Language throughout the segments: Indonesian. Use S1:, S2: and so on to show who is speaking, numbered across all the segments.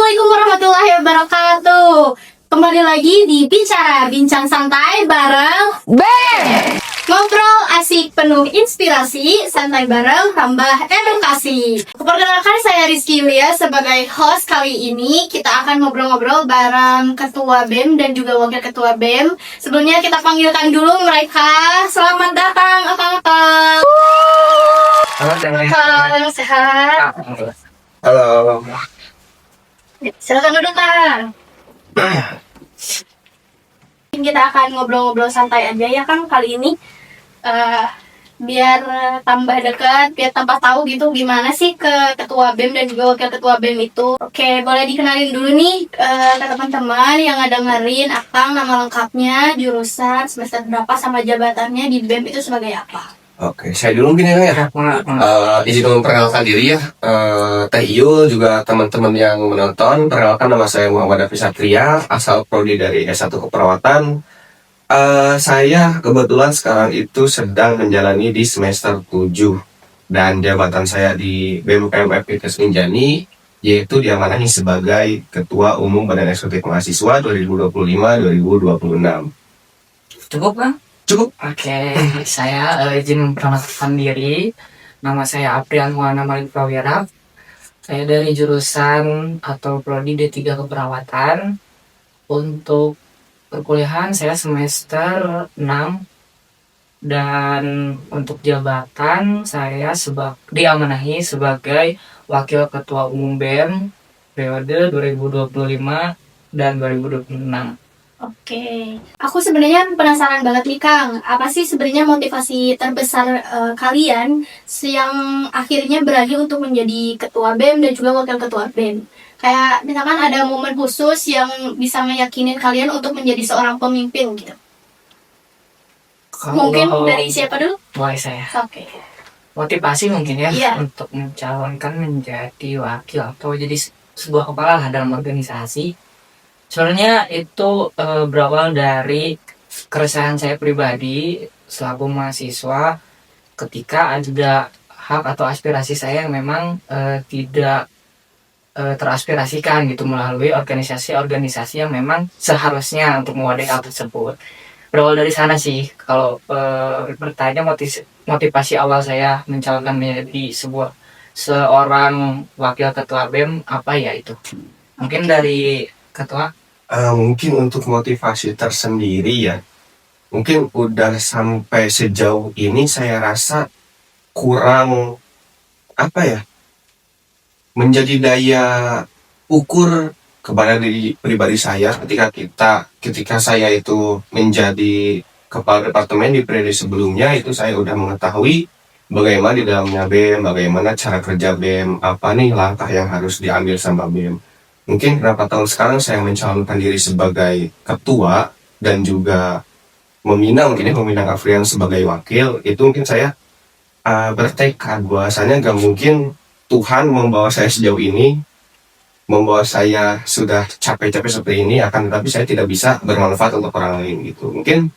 S1: Assalamualaikum warahmatullahi wabarakatuh. Kembali lagi di Bicara Bincang Santai bareng
S2: BEM.
S1: Ngobrol asik penuh inspirasi, santai bareng tambah edukasi. Perkenalkan, saya Rizky Yulia sebagai host. Kali ini kita akan ngobrol-ngobrol bareng Ketua BEM dan juga Wakil Ketua BEM. Sebelumnya kita panggilkan dulu mereka. Selamat datang akang-akang. Akang, sehat?
S3: Halo.
S1: Silakan duduk, Kang. Kita akan ngobrol-ngobrol santai aja ya, Kang, kali ini. Biar tambah dekat, biar tambah tahu gitu gimana sih ke Ketua BEM dan juga Wakil Ketua BEM itu. Oke, boleh dikenalin dulu nih ke teman-teman yang ada dengerin. Akang, nama lengkapnya, jurusan, semester berapa, sama jabatannya di BEM itu sebagai apa?
S3: Oke, saya dulu mungkin ya. Izin memperkenalkan diri ya. Teh Iyul, juga teman-teman yang menonton. Perkenalkan, nama saya Muhammad Hafiz Satria, asal prodi dari S1 Keperawatan. Saya kebetulan sekarang itu sedang menjalani di semester 7. Dan jabatan saya di BEM PMF Fites Minjani yaitu diamanahi sebagai Ketua Umum Badan Eksekutif Mahasiswa 2025-2026.
S2: Cukup, Bang?
S3: Cukup.
S2: Oke, saya izin memperkenalkan diri. Nama saya Aprian Muana Malik Prawira. Saya dari jurusan atau prodi D3 Keperawatan. Untuk perkuliahan saya semester 6. Dan untuk jabatan saya diamanahi sebagai Wakil Ketua Umum BEM periode 2025 dan 2026.
S1: Oke, aku sebenarnya penasaran banget nih, Kang. Apa sih sebenarnya motivasi terbesar kalian yang akhirnya berani untuk menjadi Ketua BEM dan juga Wakil Ketua BEM? Kayak misalkan ada momen khusus yang bisa meyakinin kalian untuk menjadi seorang pemimpin gitu. Mungkin dari siapa dulu?
S2: Boleh saya.
S1: Oke.
S2: Motivasi mungkin ya,
S1: Iya.
S2: untuk mencalonkan menjadi wakil atau jadi sebuah kepala lah dalam organisasi. Sebenarnya itu berawal dari keresahan saya pribadi selaku mahasiswa ketika ada hak atau aspirasi saya yang memang tidak teraspirasikan gitu melalui organisasi-organisasi yang memang seharusnya untuk mewadahi hal tersebut. Berawal dari sana sih, kalau bertanya motivasi awal saya mencalonkan menjadi seorang wakil ketua BEM apa ya itu? Mungkin dari ketua.
S3: Mungkin untuk motivasi tersendiri ya, mungkin udah sampai sejauh ini saya rasa kurang menjadi daya ukur kepada diri pribadi saya ketika saya itu menjadi kepala departemen di periode sebelumnya. Itu saya udah mengetahui bagaimana di dalamnya BEM, bagaimana cara kerja BEM, apa nih langkah yang harus diambil sama BEM. Mungkin berapa tahun sekarang saya mencalonkan diri sebagai ketua dan juga meminang Afrian sebagai wakil, itu mungkin saya bertekad bahwasanya gak mungkin Tuhan membawa saya sejauh ini, membawa saya sudah capek-capek seperti ini, akan tetapi saya tidak bisa bermanfaat untuk orang lain gitu. Mungkin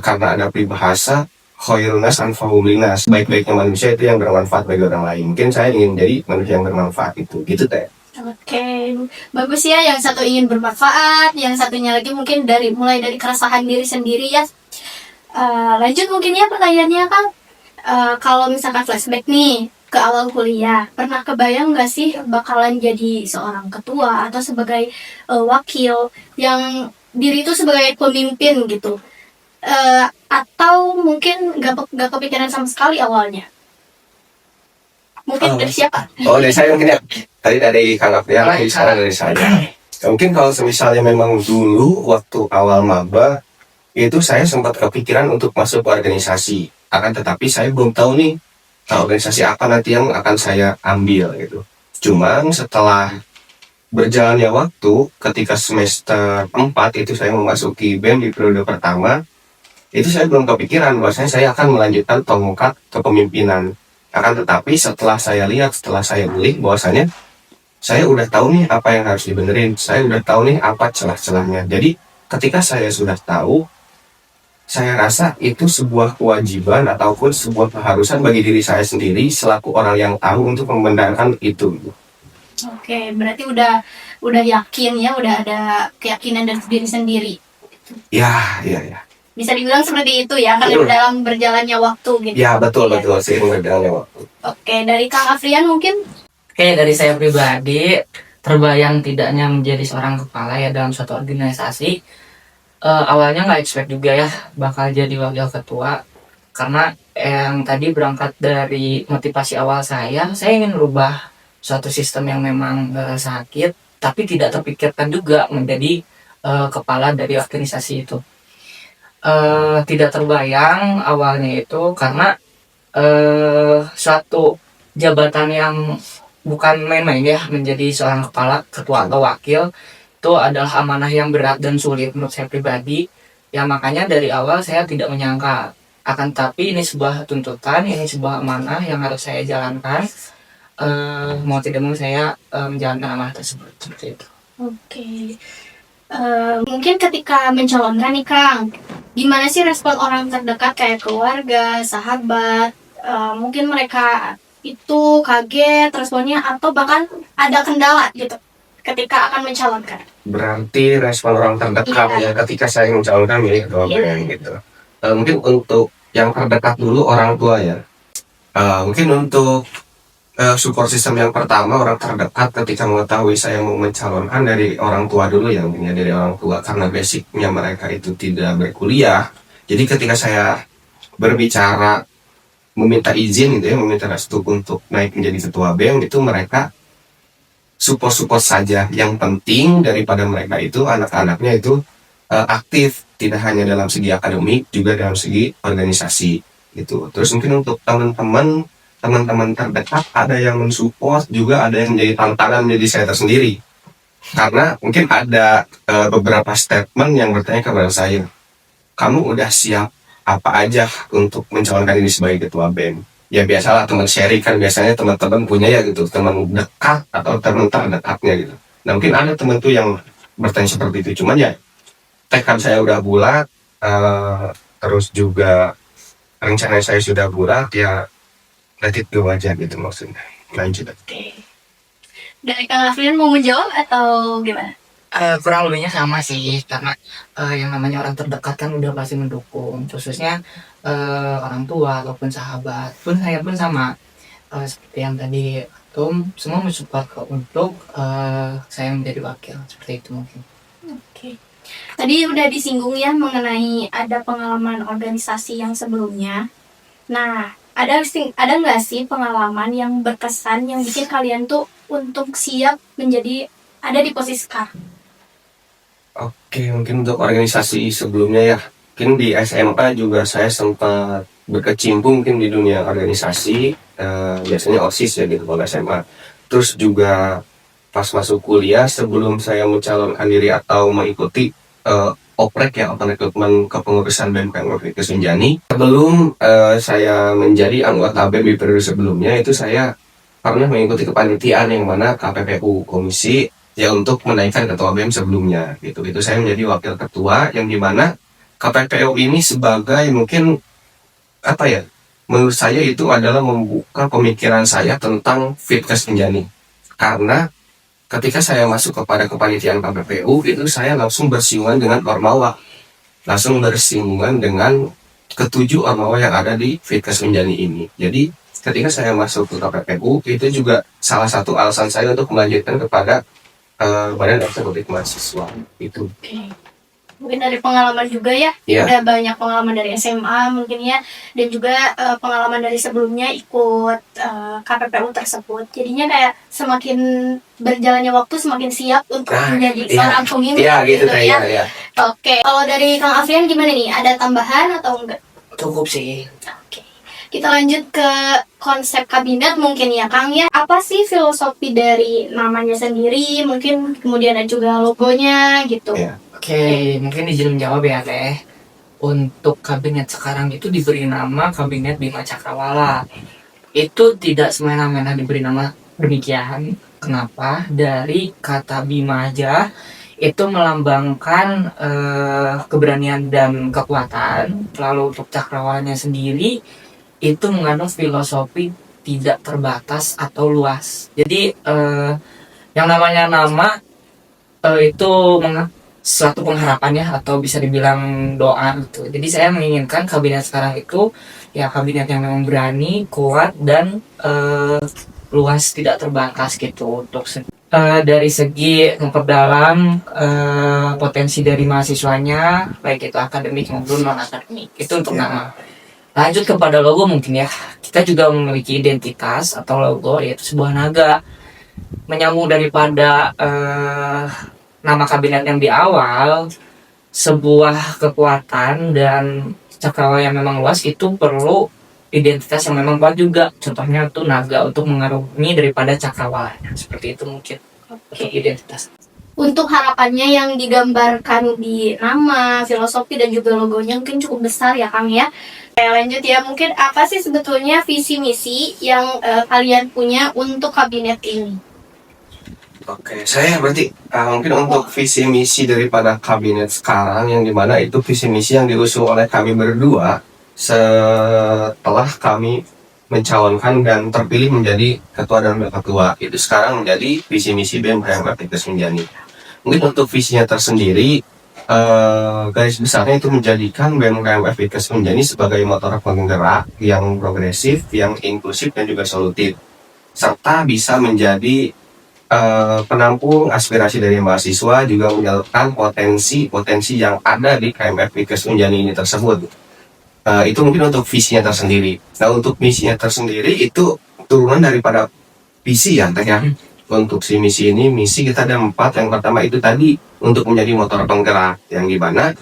S3: karena ada peribahasa khairun nas anfa'uhum linnas, baik-baiknya manusia itu yang bermanfaat bagi orang lain. Mungkin saya ingin jadi manusia yang bermanfaat gitu teh.
S1: Oke, bagus ya. Yang satu ingin bermanfaat, yang satunya lagi mungkin mulai dari keresahan diri sendiri ya. Lanjut mungkin ya pertanyaannya, Kang. Kalau misalkan flashback nih ke awal kuliah, pernah kebayang nggak sih bakalan jadi seorang ketua atau sebagai wakil yang diri itu sebagai pemimpin gitu? Atau mungkin nggak kepikiran sama sekali awalnya? Mungkin dari siapa?
S3: Dari saya mungkin ya. Tadi dari Kang Afrian, sekarang dari saya. Mungkin kalau misalnya memang dulu waktu awal maba itu saya sempat kepikiran untuk masuk ke organisasi. Akan tetapi saya belum tahu nih organisasi apa nanti yang akan saya ambil gitu. Cuman setelah berjalannya waktu, ketika semester 4 itu saya memasuki BEM di periode pertama, itu saya belum kepikiran bahwasanya saya akan melanjutkan tongkat kepemimpinan. Akan tetapi setelah saya beli bahwasanya saya udah tahu nih apa yang harus dibenerin, saya udah tahu nih apa celah-celahnya. Jadi ketika saya sudah tahu, saya rasa itu sebuah kewajiban ataupun sebuah keharusan bagi diri saya sendiri selaku orang yang tahu untuk membenarkan itu.
S1: Oke, berarti udah udah yakin ya, udah ada keyakinan dari diri sendiri.
S3: Ya,
S1: Bisa dibilang seperti itu ya, karena dalam berjalannya waktu gitu.
S3: ya betul
S1: Iya.
S3: betul sih berjalannya waktu.
S1: Oke, dari Kang Afrian mungkin.
S2: Oke, dari saya pribadi, terbayang tidaknya menjadi seorang kepala ya dalam suatu organisasi. Awalnya nggak expect juga ya bakal jadi wakil ketua, karena yang tadi berangkat dari motivasi awal saya ingin merubah suatu sistem yang memang sakit, tapi tidak terpikirkan juga menjadi kepala dari organisasi itu. Tidak terbayang awalnya itu karena suatu jabatan yang bukan main-main ya, menjadi seorang kepala, ketua atau wakil itu adalah amanah yang berat dan sulit menurut saya pribadi. Ya makanya dari awal saya tidak menyangka, akan tapi ini sebuah tuntutan, ini sebuah amanah yang harus saya jalankan. Mau tidak mau saya menjalankan amanah tersebut seperti itu.
S1: Oke. Mungkin ketika mencalonkan nih Kang, gimana sih respon orang terdekat kayak keluarga, sahabat? Mungkin mereka itu kaget responnya atau bahkan ada kendala gitu ketika akan mencalonkan.
S3: Berarti respon orang terdekat ya ketika saya mencalonkan milik ketua BEM gitu. Mungkin untuk yang terdekat dulu orang tua ya. Mungkin untuk support system yang pertama, orang terdekat ketika mengetahui saya mau mencalonkan dari orang tua dulu ya, mungkin ya dari orang tua, karena basicnya mereka itu tidak berkuliah. Jadi ketika saya berbicara meminta izin gitu ya, meminta restu untuk naik menjadi ketua BEM, itu mereka support saja. Yang penting daripada mereka itu anak-anaknya itu aktif, tidak hanya dalam segi akademik, juga dalam segi organisasi gitu. Terus mungkin untuk teman-teman terdekat ada yang mensupport, juga ada yang menjadi tantangan menjadi saya tersendiri, karena mungkin ada beberapa statement yang bertanya kepada saya, kamu udah siap apa aja untuk mencalonkan diri sebagai ketua BEM? Ya biasalah teman sharing kan, biasanya teman-teman punya ya gitu, teman dekat atau teman terdekatnya gitu. Nah mungkin ada teman tuh yang bertanya seperti itu, cuman ya tekad saya udah bulat, terus juga rencana saya sudah bulat, ya let it go aja gitu maksudnya. Lanjut.
S1: Oke. Dari Kang Afrian mau menjawab atau gimana?
S2: Kurang lebihnya sama sih, karena yang namanya orang terdekat kan udah pasti mendukung, khususnya orang tua ataupun sahabat pun, saya pun sama seperti yang tadi Tom, semua mensupport untuk saya menjadi wakil seperti itu mungkin.
S1: Oke. Tadi udah disinggung ya mengenai ada pengalaman organisasi yang sebelumnya. Nah, ada nggak sih pengalaman yang berkesan yang bikin kalian tuh untuk siap menjadi ada di posisi sekarang?
S3: Oke, mungkin untuk organisasi sebelumnya ya, mungkin di SMA juga saya sempat berkecimpung mungkin di dunia organisasi, biasanya OSIS ya gitu kalau SMA. Terus juga pas masuk kuliah, sebelum saya mencalonkan diri atau mengikuti OPREK ya, Open Recruitment Kepengurusan BEM Pemprov Kesunjani, sebelum saya menjadi anggota BEM di periode sebelumnya, itu saya pernah mengikuti kepanitiaan yang mana KPPU komisi ya untuk menaikkan ketua BEM sebelumnya gitu. Itu saya menjadi wakil ketua, yang dimana KPPU ini sebagai mungkin apa ya, menurut saya itu adalah membuka pemikiran saya tentang Fit Kesunjani, karena ketika saya masuk kepada kepanitiaan KPPU itu saya langsung bersinggungan dengan Ormawa, langsung bersinggungan dengan ketujuh Ormawa yang ada di Fit Kesunjani ini. Jadi ketika saya masuk ke KPPU itu juga salah satu alasan saya untuk melanjutkan kepada Badan Eksekutif Mahasiswa itu.
S1: Oke. Mungkin dari pengalaman juga ya, udah banyak pengalaman dari SMA mungkin ya, dan juga pengalaman dari sebelumnya ikut KPPU tersebut. Jadinya kayak semakin berjalannya waktu semakin siap untuk menjadi seorang pemimpin gitu ya. Oke, kalau dari Kang Afrian gimana nih? Ada tambahan atau enggak?
S2: Cukup sih.
S1: Oke. Kita lanjut ke konsep kabinet mungkin ya Kang ya. Apa sih filosofi dari namanya sendiri? Mungkin kemudian ada juga logonya gitu.
S2: Oke, mungkin izin menjawab ya Teh. Untuk kabinet sekarang itu diberi nama Kabinet Bima Cakrawala. Itu tidak semena-mena diberi nama demikian. Kenapa? Dari kata Bima aja itu melambangkan keberanian dan kekuatan. Lalu untuk cakrawalanya sendiri itu mengandung filosofi tidak terbatas atau luas. Jadi yang namanya nama itu suatu pengharapan ya, atau bisa dibilang doa gitu. Jadi saya menginginkan kabinet sekarang itu ya kabinet yang memang berani, kuat, dan luas, tidak terbangkas gitu untuk dari segi memperdalam potensi dari mahasiswanya, baik itu akademik maupun non akademik. Itu untuk nama. Lanjut kepada logo, mungkin ya kita juga memiliki identitas atau logo, yaitu sebuah naga, menyambung daripada nama kabinet yang di awal. Sebuah kekuatan dan cakrawala yang memang luas itu perlu identitas yang memang kuat juga. Contohnya tuh naga untuk mengarungi daripada cakrawalanya. Seperti itu mungkin untuk identitas.
S1: Untuk harapannya yang digambarkan di nama, filosofi, dan juga logonya mungkin cukup besar ya Kang ya. Oke, lanjut ya, mungkin apa sih sebetulnya visi misi yang kalian punya untuk kabinet ini?
S3: Oke, saya berarti mungkin untuk visi misi daripada kabinet sekarang, yang dimana itu visi misi yang diusung oleh kami berdua setelah kami mencalonkan dan terpilih menjadi ketua dan wakil ketua. Itu sekarang menjadi visi misi BEM KMF Vitkes Unjani. Mungkin untuk visinya tersendiri, garis besarnya itu menjadikan BEM KMF Vitkes Unjani sebagai motor penggerak yang progresif, yang inklusif, dan juga solutif, serta bisa menjadi penampung aspirasi dari mahasiswa, juga menyalurkan potensi yang ada di KMF Vitkes Unjani ini tersebut. Itu mungkin untuk visinya tersendiri. Nah, untuk misinya tersendiri itu turunan daripada visi ya, Teh ya. Untuk si misi ini, misi kita ada 4. Yang pertama itu tadi untuk menjadi motor penggerak, yang dimana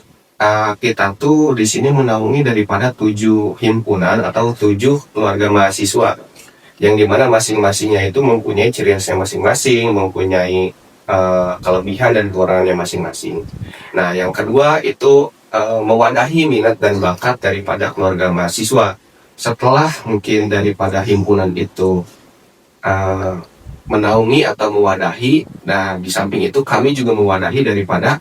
S3: kita tuh di sini menaungi daripada 7 himpunan atau 7 keluarga mahasiswa, yang dimana masing-masingnya itu mempunyai ciri khasnya masing-masing, mempunyai kelebihan dan kekurangannya masing-masing. Nah, yang kedua itu mewadahi minat dan bakat daripada keluarga mahasiswa. Setelah mungkin daripada himpunan itu menaungi atau mewadahi, nah di samping itu kami juga mewadahi daripada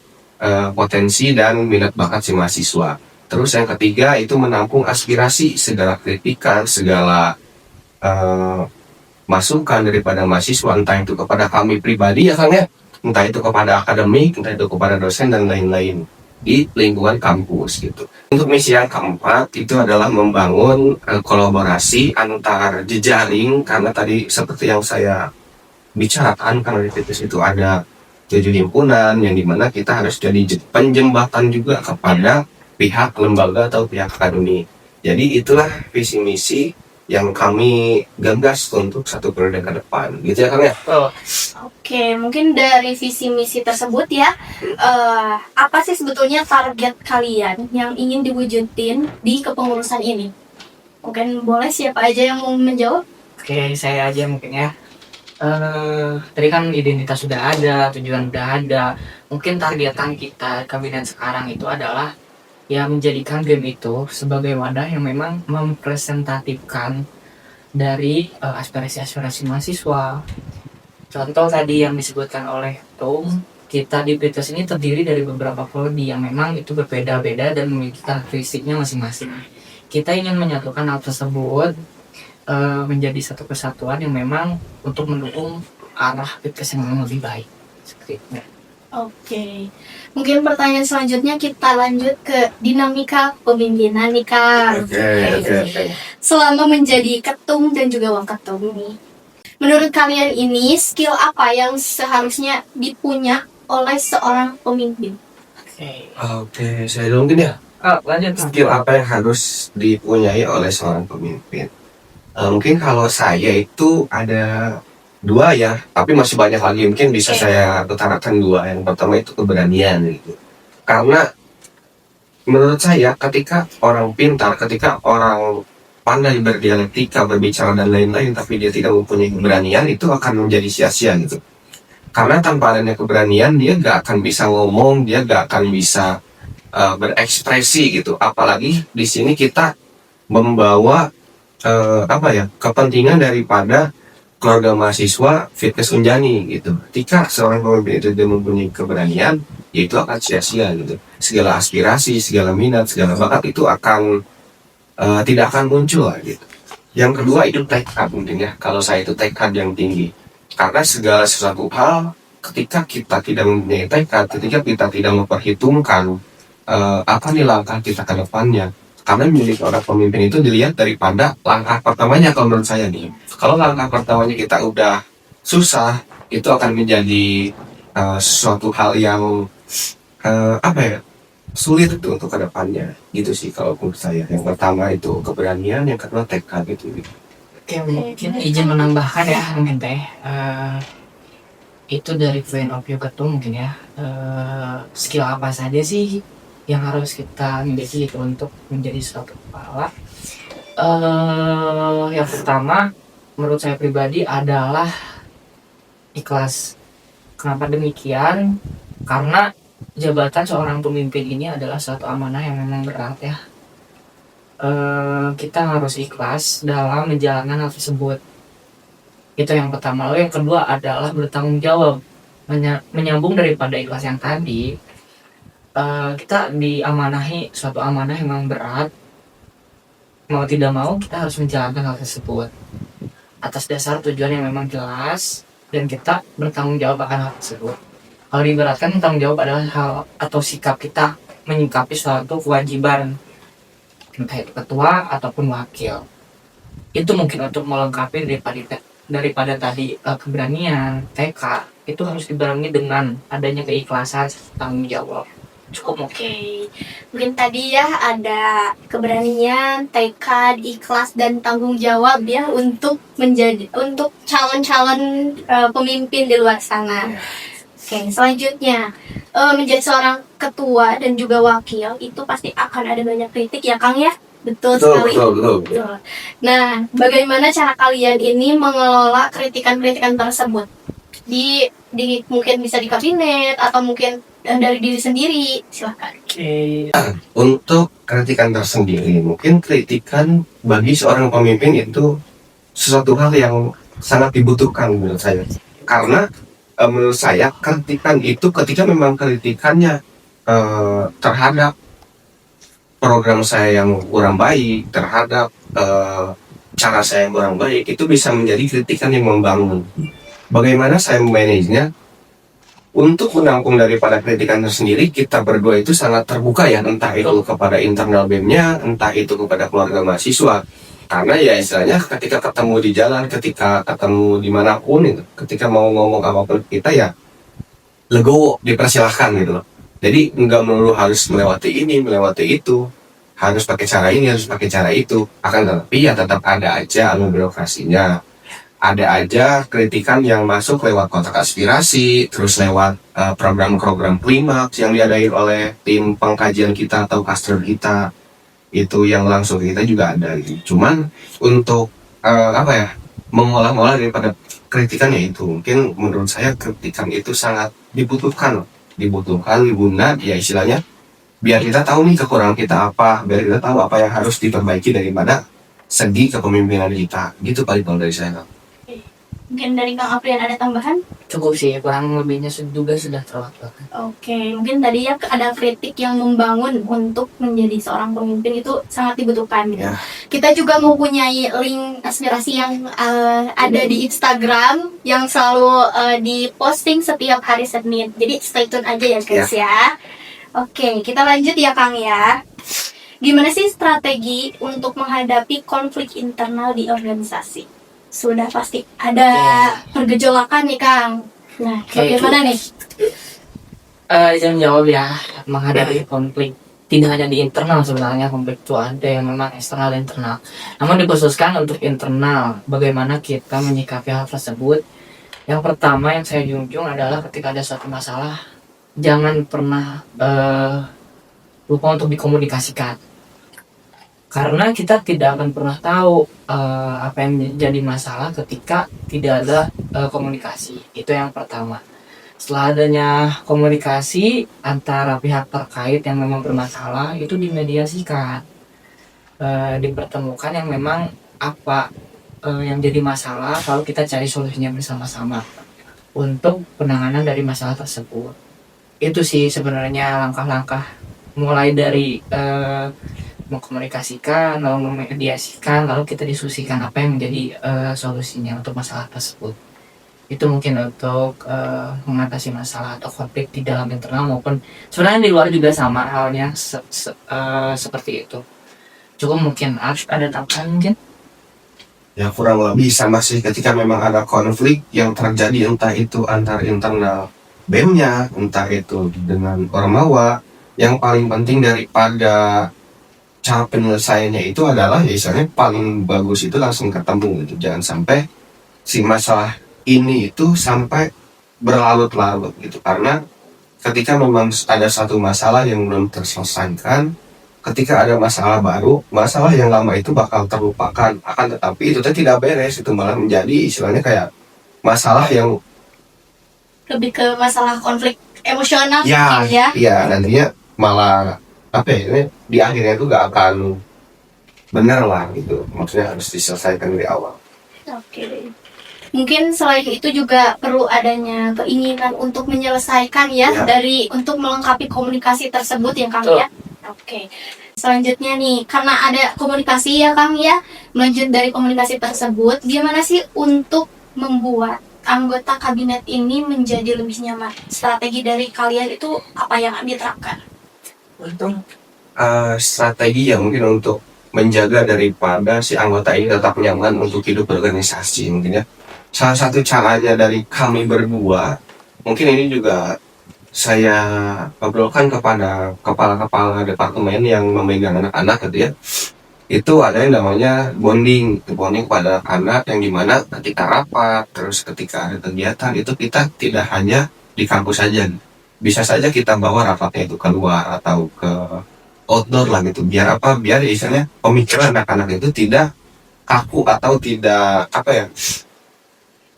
S3: potensi dan minat bakat si mahasiswa. Terus yang ketiga itu menampung aspirasi, segala kritikan, segala masukan daripada mahasiswa, entah itu kepada kami pribadi ya Kang ya, entah itu kepada akademik, entah itu kepada dosen dan lain-lain di lingkungan kampus gitu. Untuk misi yang keempat itu adalah membangun kolaborasi antar jejaring, karena tadi seperti yang saya bicarakan, karena di Vitkes itu ada 7 himpunan, yang dimana kita harus jadi penjembatan juga kepada pihak lembaga atau pihak akademik. Jadi itulah visi misi yang kami gagas untuk 1 periode ke depan, gitu ya Kang ya.
S1: Oke, mungkin dari visi misi tersebut ya, apa sih sebetulnya target kalian yang ingin diwujudin di kepengurusan ini? Mungkin boleh siapa aja yang mau menjawab?
S2: Oke, saya aja mungkin ya. Tadi kan identitas sudah ada, tujuan sudah ada. Mungkin targetan kita kabinet sekarang itu adalah ya menjadikan BEM itu sebagai wadah yang memang mempresentatifkan dari aspirasi-aspirasi mahasiswa. Contoh tadi yang disebutkan oleh Tom, kita di Vitkes ini terdiri dari beberapa prodi yang memang itu berbeda-beda dan memiliki karakteristiknya masing-masing. Kita ingin menyatukan hal tersebut menjadi satu kesatuan yang memang untuk mendukung arah Vitkes yang memang lebih baik. Seperti itu.
S1: Oke, mungkin pertanyaan selanjutnya kita lanjut ke dinamika kepemimpinan nih Kang.
S3: Oke.
S1: Selama menjadi ketum dan juga waketum nih, menurut kalian ini skill apa yang seharusnya dipunya oleh seorang pemimpin?
S3: Oke, saya dulu mungkin ya.
S2: Lanjut.
S3: Skill apa yang harus dipunyai oleh seorang pemimpin? Mungkin kalau saya itu ada 2 ya, tapi masih banyak lagi, mungkin bisa saya utarakan 2. Yang pertama itu keberanian gitu. Karena menurut saya ketika orang pintar, ketika orang pandai berdialektika, berbicara dan lain-lain, tapi dia tidak mempunyai keberanian, itu akan menjadi sia-sia gitu. Karena tanpa adanya keberanian, dia gak akan bisa ngomong, dia gak akan bisa berekspresi gitu. Apalagi di sini kita membawa kepentingan daripada keluarga mahasiswa Vitkes Unjani gitu. Ketika seorang pemimpin itu dia mempunyai keberanian, ya itu akan sia-sia gitu. Segala aspirasi, segala minat, segala bakat itu akan tidak akan muncul gitu. Yang kedua itu tekad mungkin ya. Kalau saya itu tekad yang tinggi. Karena segala sesuatu hal ketika kita tidak mempunyai tekad, ketika kita tidak memperhitungkan apa nih langkah kita ke depannya. Karena menjadi seorang pemimpin itu dilihat daripada langkah pertamanya. Kalau menurut saya nih, kalau langkah pertamanya kita udah susah, itu akan menjadi sesuatu hal yang apa ya, sulit itu untuk kedepannya gitu sih kalau menurut saya. Yang pertama itu keberanian, yang kedua tekad gitu.
S2: Oke, mungkin izin menambahkan ya mungkin teh. Itu dari point of view ketum mungkin ya. Skill apa saja sih yang harus kita miliki itu untuk menjadi suatu kepala? Yang pertama menurut saya pribadi adalah ikhlas. Kenapa demikian? Karena jabatan seorang pemimpin ini adalah suatu amanah yang memang berat ya. Kita harus ikhlas dalam menjalankan hal tersebut. Itu yang pertama. Lalu yang kedua adalah bertanggung jawab. Menyambung daripada ikhlas yang tadi, kita diamanahi suatu amanah yang memang berat. Mau tidak mau kita harus menjalankan hal tersebut atas dasar tujuan yang memang jelas, dan kita bertanggung jawab akan hal tersebut. Kalau diibaratkan, tanggung jawab adalah hal atau sikap kita menyikapi suatu kewajiban, entah itu ketua ataupun wakil. Itu mungkin untuk melengkapi daripada tadi keberanian, tekad, itu harus dibarengi dengan adanya keikhlasan, tanggung jawab. Cukup
S1: Oke, mungkin tadi ya ada keberanian, tekad, ikhlas dan tanggung jawab ya untuk calon-calon pemimpin di luar sana. Oke, selanjutnya menjadi seorang ketua dan juga wakil itu pasti akan ada banyak kritik ya Kang ya. Betul sekali. Betul. Nah, bagaimana cara kalian ini mengelola kritikan-kritikan tersebut? Di mungkin bisa di kabinet atau mungkin dari diri sendiri, silakan.
S2: Oke.
S3: Untuk kritikan tersendiri, mungkin kritikan bagi seorang pemimpin itu sesuatu hal yang sangat dibutuhkan menurut saya. Karena menurut saya kritikan itu ketika memang kritikannya terhadap program saya yang kurang baik, terhadap cara saya yang kurang baik, itu bisa menjadi kritikan yang membangun. Bagaimana saya memanagenya? Untuk menampung daripada kritikan tersendiri, kita berdua itu sangat terbuka ya, entah itu kepada internal BEM-nya, entah itu kepada keluarga mahasiswa. Karena ya istilahnya ketika ketemu di jalan, ketika ketemu dimanapun itu, ketika mau ngomong apapun kita ya legowo, dipersilahkan gitu loh. Jadi nggak melulu harus melewati ini, melewati itu, harus pakai cara ini, harus pakai cara itu. Akan tetapi ya tetap ada aja alur birokrasinya. Ada aja kritikan yang masuk lewat kotak aspirasi, terus lewat program-program klimaks yang diadain oleh tim pengkajian kita atau caster kita, itu yang langsung kita juga ada gitu. Cuman untuk mengolah-olah daripada kritikannya itu, mungkin menurut saya kritikan itu sangat dibutuhkan guna ya istilahnya biar kita tahu nih kekurangan kita apa, biar kita tahu apa yang harus diperbaiki daripada segi kepemimpinan kita gitu paling kalau dari saya.
S1: Mungkin dari Kang Aprian ada tambahan?
S2: Cukup sih, kurang lebihnya juga sudah terwakilkan.
S1: Oke, mungkin tadi ya ada kritik yang membangun untuk menjadi seorang pemimpin itu sangat dibutuhkan.
S3: Ya.
S1: Kita juga mempunyai link aspirasi yang ada di Instagram yang selalu diposting setiap hari Senin. Jadi stay tune aja ya guys ya. Oke, kita lanjut ya Kang ya. Gimana sih strategi untuk menghadapi konflik internal di organisasi? Sudah pasti ada pergejolakan nih Kang. Nah, bagaimana nih?
S2: Izin jawab ya, menghadapi konflik tidak hanya di internal sebenarnya, konflik itu ada yang memang eksternal dan internal. Namun dikhususkan untuk internal, bagaimana kita menyikapi hal tersebut. Yang pertama yang saya junjung adalah ketika ada suatu masalah, jangan pernah lupa untuk dikomunikasikan. Karena kita tidak akan pernah tahu apa yang menjadi masalah ketika tidak ada komunikasi. Itu yang pertama. Setelah adanya komunikasi antara pihak terkait yang memang bermasalah, itu dimediasikan, dipertemukan yang memang apa yang jadi masalah, lalu kita cari solusinya bersama-sama untuk penanganan dari masalah tersebut. Itu sih sebenarnya langkah-langkah, mulai dari mengkomunikasikan, lalu memediasikan, lalu kita diskusikan apa yang menjadi solusinya untuk masalah tersebut. Itu mungkin untuk mengatasi masalah atau konflik di dalam internal maupun sebenarnya di luar juga sama halnya seperti itu. Cukup mungkin harus ada tambahan mungkin.
S3: Ya kurang lebih sama sih, ketika memang ada konflik yang terjadi, entah itu antar internal BEM-nya, entah itu dengan Ormawa, yang paling penting daripada cara penyelesaiannya itu adalah ya istilahnya paling bagus itu langsung ketemu gitu. Jangan sampai si masalah ini itu sampai berlarut-larut gitu, karena ketika memang ada satu masalah yang belum terselesaikan, ketika ada masalah baru, masalah yang lama itu bakal terlupakan. Akan tetapi itu tidak beres, itu malah menjadi istilahnya kayak masalah yang
S1: Lebih ke masalah konflik emosional
S3: ya
S1: mungkin ya.
S3: ya nantinya malah apa ya, ini di akhirnya itu gak akan benar lah gitu. Maksudnya harus diselesaikan dari awal.
S1: Oke. Mungkin selain itu juga perlu adanya keinginan untuk menyelesaikan ya,
S3: Ya.
S1: dari untuk melengkapi komunikasi tersebut ya Kang ya. Oke. Selanjutnya nih, karena ada komunikasi ya Kang ya, melanjut dari komunikasi tersebut, gimana sih untuk membuat anggota kabinet ini menjadi lebih nyaman? Strategi dari kalian itu apa yang diterapkan?
S2: Untung
S3: Strategi yang mungkin untuk menjaga daripada si anggota ini tetap nyaman untuk hidup berorganisasi mungkin ya. Salah satu caranya dari kami berdua, mungkin ini juga saya obrolkan kepada kepala-kepala departemen yang memegang anak-anak gitu ya. Itu ada yang namanya bonding kepada anak, yang dimana ketika rapat, terus ketika ada kegiatan itu kita tidak hanya di kampus saja. Bisa saja kita bawa rapatnya itu keluar atau ke outdoor lah gitu. Biar apa? Biar istilahnya pemikiran anak-anak itu tidak kaku atau tidak apa ya.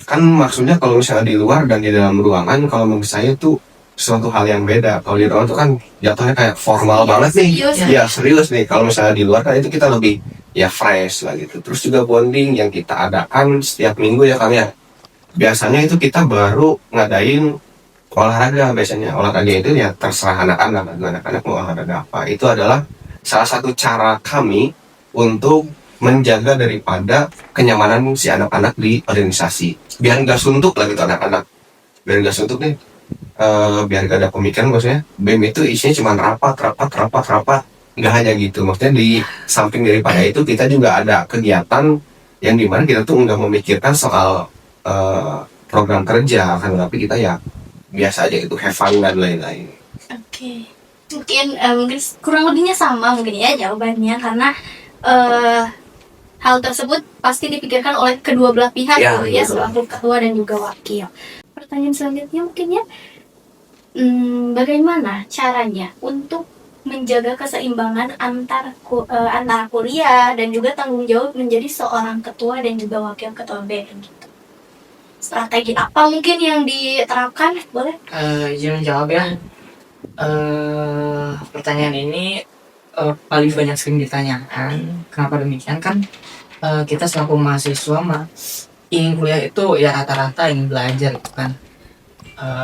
S3: Kan maksudnya kalau misalnya di luar dan di dalam ruangan, kalau menurut saya tuh suatu hal yang beda. Kalau di ruangan itu kan jatuhnya kayak formal banget nih.
S1: serius.
S3: Ya serius nih. Kalau misalnya di luar kan itu kita lebih ya fresh lah gitu. Terus juga bonding yang kita adakan setiap minggu ya Kang ya. Biasanya itu kita baru ngadain olahraga. Biasanya olahraga itu ya terserah anak-anak mau olahraga apa. Itu adalah salah satu cara kami untuk menjaga daripada kenyamanan si anak-anak di organisasi. Biar nggak suntuk lah gitu anak-anak. Biar nggak suntuk nih. Biar gak ada pemikiran, maksudnya BEM itu isinya cuma rapat. Nggak hanya gitu, maksudnya di samping daripada itu kita juga ada kegiatan yang dimana kita tuh nggak memikirkan soal program kerja kan, tapi kita ya biasa aja itu have fun dan lain-lain.
S1: Oke. Mungkin kurang lebihnya sama mungkin ya jawabannya, karena hal tersebut pasti dipikirkan oleh kedua belah pihak
S3: Ya,
S1: ya,
S3: betul.
S1: selaku ketua dan juga wakil. Pertanyaan selanjutnya mungkin ya, bagaimana caranya untuk menjaga keseimbangan antara kuliah dan juga tanggung jawab menjadi seorang ketua dan juga wakil ketua BEM gitu. Strategi apa mungkin yang diterapkan? Boleh?
S2: izin menjawab ya. Pertanyaan ini paling banyak sering ditanyakan. Kenapa demikian? Kan kita selaku mahasiswa ingin kuliah itu ya rata-rata ingin belajar gitu kan.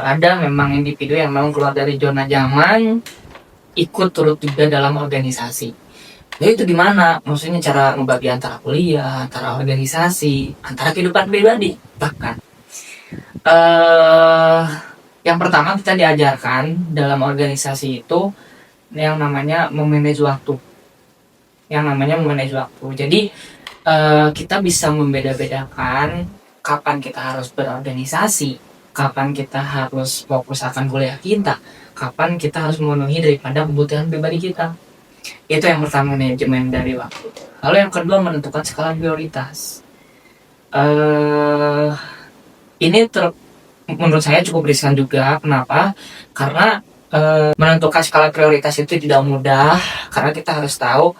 S2: Ada memang individu yang memang keluar dari zona nyaman, ikut turut juga dalam organisasi. Ya itu gimana? Maksudnya cara membagi antara kuliah, antara organisasi, antara kehidupan pribadi. Bahkan yang pertama kita diajarkan dalam organisasi itu yang namanya memanage waktu. Jadi kita bisa membeda-bedakan kapan kita harus berorganisasi, kapan kita harus fokus akan kuliah kita, kapan kita harus memenuhi daripada kebutuhan pribadi kita. Itu yang pertama, manajemen dari waktu. Lalu yang kedua, menentukan skala prioritas. Ini menurut saya cukup riskan juga. Kenapa? Karena menentukan skala prioritas itu tidak mudah, karena kita harus tahu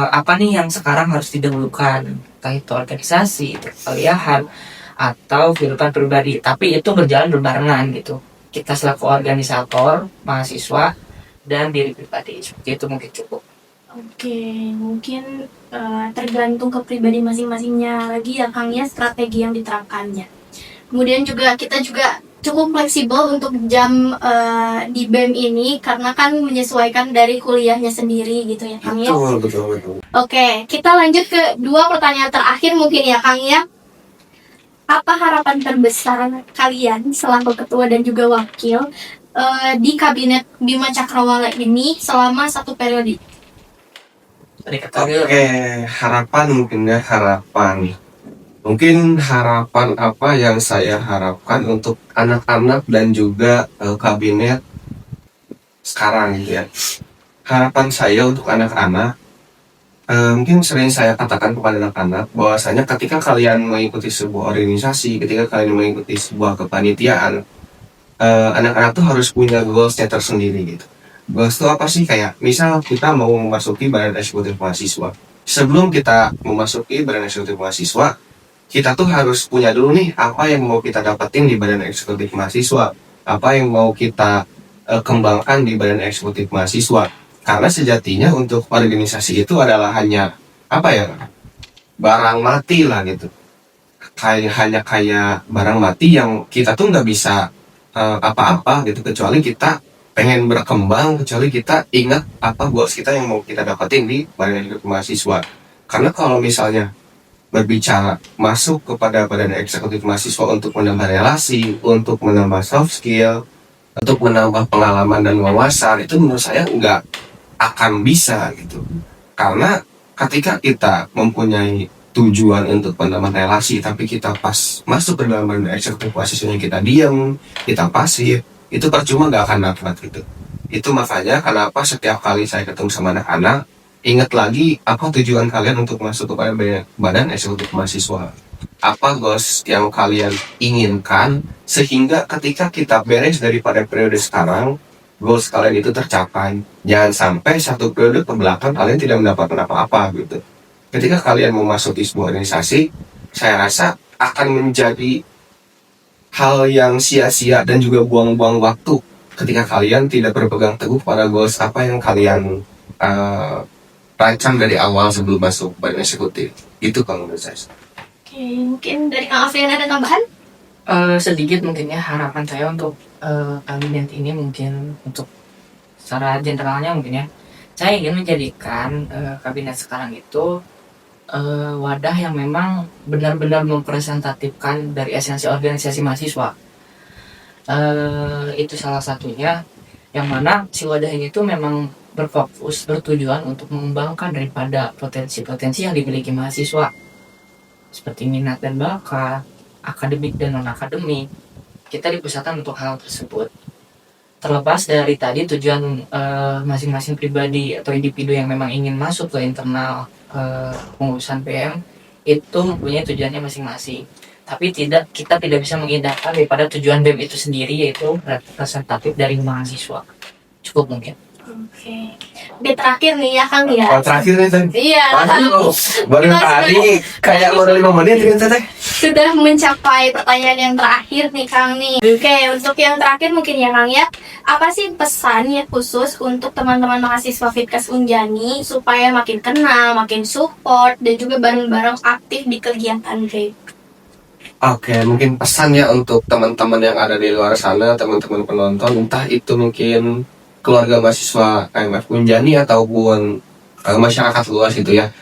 S2: apa nih yang sekarang harus didahulukan, entah itu organisasi, perkuliahan, atau kehidupan pribadi. Tapi itu berjalan berbarengan gitu. Kita selaku organisator, mahasiswa, dan diri pribadi. Seperti itu mungkin cukup.
S1: Oke, mungkin tergantung ke pribadi masing-masingnya lagi ya Kang ya, strategi yang diterapkannya. Kemudian juga kita juga cukup fleksibel untuk jam di BEM ini, karena kan menyesuaikan dari kuliahnya sendiri gitu ya Kang ya.
S3: Betul.
S1: Oke, kita lanjut ke dua pertanyaan terakhir mungkin ya Kang ya. Apa apa harapan terbesar kalian selaku ketua dan juga wakil di kabinet Bima Cakrawala ini selama 1 periode?
S2: Dari ketua dulu.
S3: Oke, harapan mungkin harapan apa yang saya harapkan untuk anak-anak dan juga kabinet sekarang gitu ya. Harapan saya untuk anak-anak, mungkin sering saya katakan kepada anak-anak bahwasanya ketika kalian mengikuti sebuah organisasi, ketika kalian mengikuti sebuah kepanitiaan, anak-anak tuh harus punya goalsnya tersendiri gitu. Goals itu apa sih? Kayak misal kita mau memasuki badan eksekutif mahasiswa. Sebelum kita memasuki badan eksekutif mahasiswa, kita tuh harus punya dulu nih apa yang mau kita dapetin di badan eksekutif mahasiswa, apa yang mau kita kembangkan di badan eksekutif mahasiswa. Karena sejatinya untuk organisasi itu adalah hanya apa ya, barang mati lah gitu. Kayak barang mati yang kita tuh nggak bisa apa-apa gitu, kecuali kita pengen berkembang, kecuali kita ingat apa goals kita yang mau kita dapetin di badan eksekutif mahasiswa. Karena kalau misalnya berbicara masuk kepada badan eksekutif mahasiswa untuk menambah relasi, untuk menambah soft skill, untuk menambah pengalaman dan wawasan, itu menurut saya nggak akan bisa gitu. Karena ketika kita mempunyai tujuan untuk menambah relasi, tapi kita pas masuk ke dalam badan eksekutif mahasiswanya kita diam, kita pasif, itu percuma, nggak akan dapat gitu. Itu makanya kenapa setiap kali saya ketemu sama anak-anak, ingat lagi apa tujuan kalian untuk masuk kepada badan eksekutif mahasiswa, apa goals yang kalian inginkan, sehingga ketika kita beres daripada periode sekarang, goals kalian itu tercapai. Jangan sampai 1 periode ke belakang kalian tidak mendapatkan apa-apa gitu. Ketika kalian memasuki sebuah organisasi, saya rasa akan menjadi hal yang sia-sia dan juga buang-buang waktu ketika kalian tidak berpegang teguh pada goals apa yang kalian rancang dari awal sebelum masuk badan eksekutif. Itu kalau menurut saya.
S1: Oke, mungkin dari Kang Afrian ada tambahan?
S2: Sedikit mungkin ya, harapan saya untuk kabinet ini mungkin untuk secara generalnya mungkin ya, saya ingin menjadikan kabinet sekarang itu wadah yang memang benar-benar mempresentatifkan dari esensi organisasi mahasiswa. Itu salah satunya, yang mana si wadah ini tuh memang bertujuan untuk mengembangkan daripada potensi-potensi yang dimiliki mahasiswa, seperti minat dan bakat, akademik dan non-akademik. Kita dipusatkan untuk hal tersebut. Terlepas dari tadi tujuan masing-masing pribadi atau individu yang memang ingin masuk ke internal pengurusan PM, itu mempunyai tujuannya masing-masing. Tapi kita tidak bisa mengindahkan daripada tujuan BEM itu sendiri, yaitu representatif dari mahasiswa. Cukup mungkin.
S1: Oke. Oke, terakhir nih ya Kang ya.
S3: Oh, terakhir nih tadi.
S1: Iya.
S3: Baru
S1: Kita
S3: tadi kayak baru 5 menit gitu teh.
S1: sudah mencapai pertanyaan yang terakhir nih Kang nih. Oke, untuk yang terakhir mungkin ya Kang ya, apa sih pesannya khusus untuk teman-teman mahasiswa Fitkes Unjani supaya makin kenal, makin support, dan juga bareng-bareng aktif di kegiatan BEM?
S3: Oke, mungkin pesannya untuk teman-teman yang ada di luar sana, teman-teman penonton, entah itu mungkin keluarga mahasiswa KMF Unjani ataupun masyarakat luas itu ya.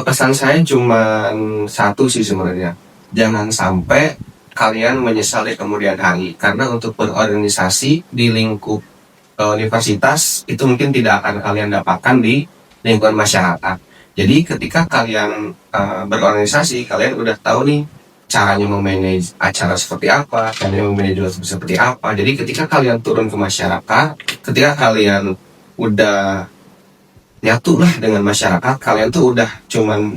S3: Pesan saya cuma satu sih sebenarnya. Jangan sampai kalian menyesal di kemudian hari, karena untuk berorganisasi di lingkup universitas itu mungkin tidak akan kalian dapatkan di lingkungan masyarakat. Jadi ketika kalian berorganisasi, kalian udah tahu nih caranya memanage acara seperti apa, caranya memanage seperti apa. Jadi ketika kalian turun ke masyarakat, ketika kalian udah nyatu lah dengan masyarakat, kalian tuh udah cuman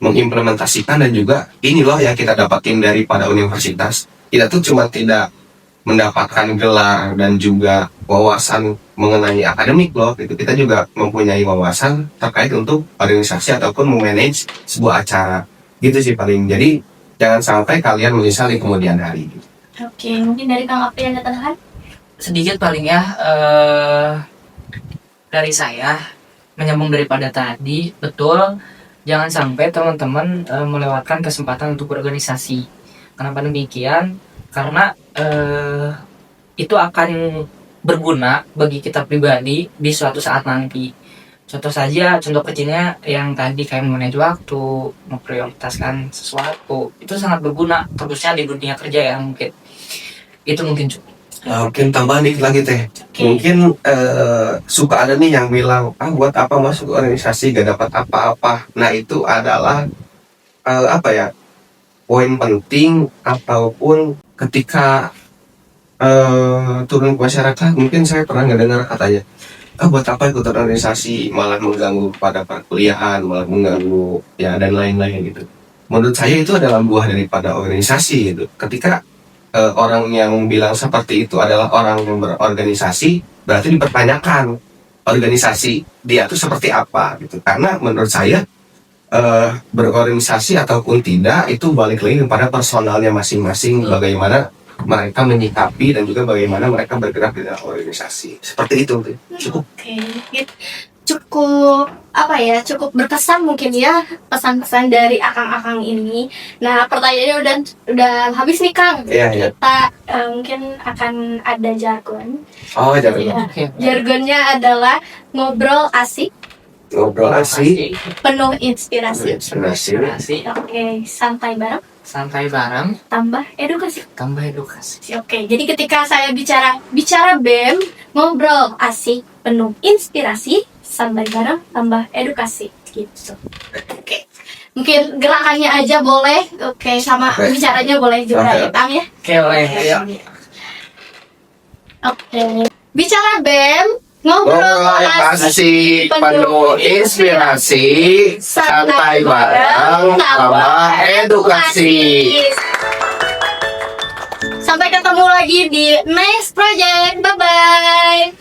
S3: mengimplementasikan, dan juga ini loh yang kita dapatin daripada universitas. Kita tuh cuma tidak mendapatkan gelar dan juga wawasan mengenai akademik loh, gitu. Kita juga mempunyai wawasan terkait untuk organisasi ataupun memanage sebuah acara. Gitu sih paling. Jadi jangan sampai kalian menyesali kemudian hari.
S1: Oke, mungkin dari Kang April ada tambahan?
S2: Sedikit paling ya, dari saya menyambung daripada tadi, betul, jangan sampai teman-teman melewatkan kesempatan untuk berorganisasi. Kenapa demikian? Karena itu akan berguna bagi kita pribadi di suatu saat nanti. Contoh saja, contoh kecilnya yang tadi kayak manage waktu, memprioritaskan sesuatu, itu sangat berguna, khususnya di dunia kerja yang mungkin itu mungkin cukup.
S3: Mungkin tambahan dikit lagi teh.
S1: Oke.
S3: Mungkin suka ada nih yang bilang, buat apa masuk organisasi gak dapat apa-apa. Nah itu adalah apa ya, poin penting ataupun ketika turun ke masyarakat, mungkin saya pernah ngedengar katanya, buat apa ikut organisasi, malah mengganggu pada perkuliahan, malah mengganggu ya dan lain-lain gitu. Menurut saya itu adalah buah daripada organisasi gitu. Ketika orang yang bilang seperti itu adalah orang yang berorganisasi, berarti dipertanyakan organisasi dia tuh seperti apa gitu. Karena menurut saya berorganisasi ataupun tidak itu balik lagi kepada personalnya masing-masing, bagaimana mereka menyikapi dan juga bagaimana mereka bergerak di dalam organisasi. Seperti itu cukup.
S1: Oke, gitu. Cukup apa ya, cukup berkesan mungkin ya pesan-pesan dari akang-akang ini. Nah, pertanyaannya udah habis nih Kang.
S3: Iya.
S1: Kita mungkin akan ada jargon.
S3: Oh jangan
S1: Ya,
S2: Oke.
S1: jargonnya adalah ngobrol asik,
S3: ngobrol asik,
S1: penuh inspirasi.
S3: inspirasi.
S1: Oke, santai bareng,
S2: Santai bareng,
S1: tambah edukasi.
S2: tambah edukasi.
S1: Oke, jadi ketika saya bicara BEM, ngobrol asik, penuh inspirasi, santai bareng, tambah edukasi, gitu. Oke, mungkin gerakannya aja boleh, oke, sama
S3: Oke.
S1: bicaranya boleh juga
S3: Oke.
S1: ya, Tang ya.
S2: Oke, oleh ya.
S1: Oke, bicara BEM, ngobrol asik,
S3: penuh inspirasi, santai bareng, tambah edukasi.
S1: Sampai ketemu lagi di next project. Bye bye.